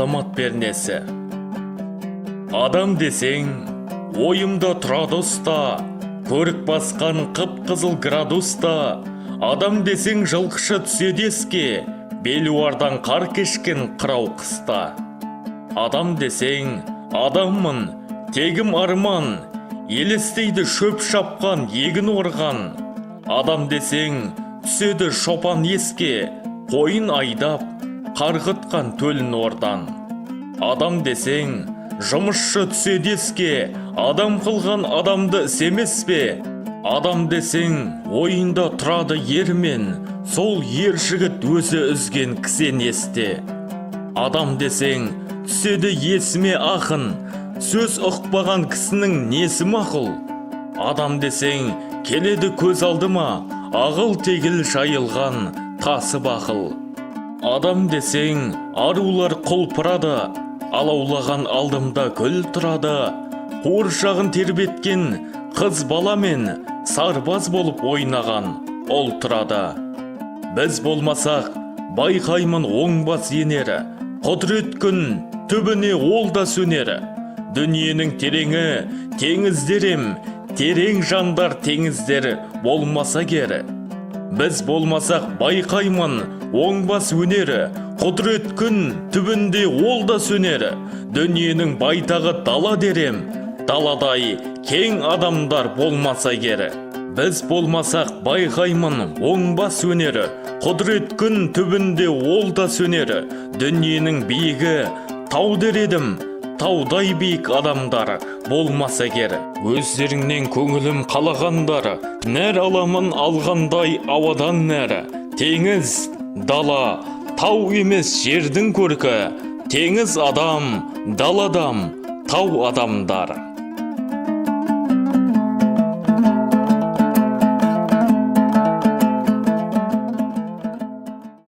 азамат пернесі. Адам десең, ойымда тұрады ұста, көрік басқан қып-қызыл градуста. Адам десең жылқышы түседі еске, белуардан қар кешкен қырау қыста. Адам десең, адаммын, тегім арман, елестейді шөп шапқан, егін орған. Адам десең, түседі шопан еске, қойын айдап, қарғытқан төлін ордан. Адам десең, жұмысшы түседі еске, адам қылған адамды семес пе? Адам десең, ойында тұрады ермен, сол ер жігіт өзі үзген кісен есте. Адам десең, түседі есіме ақын, сөз ұқпаған кісінің несі мақұл? Адам десең, келеді көз алдыма, ағыл тегіл шайылған тасы бақыл. Адам десең, арулар құлпырады, алаулаған алдымда күл тұрады. Қуыршағын тербеткен қыз баламен сарбаз болып ойнаған ол тұрады. Біз болмасақ, байқаймын оңбас енері, құдірет күн түбіне ол да сөнері. Дүниенің тереңі теңіздерем, терең жандар теңіздер болмаса кері. Біз болмасақ байқаймын оңбас өнері, құдірет күн түбінде ол да сөнері. Дүниенің байтағы дала дерем, даладай кең адамдар болмаса кері. Біз болмасақ байқаймын оңбас өнері, құдірет күн түбінде ол да сөнері. Дүниенің биігі тау дередім, таудай биік адамдар болмаса кері. Өздеріңнен көңілім қалағандары, нәр аламын алғандай ауадан нәрі. Теңіз, дала, тау емес жердің көркі, теңіз адам, даладам, тау адамдар.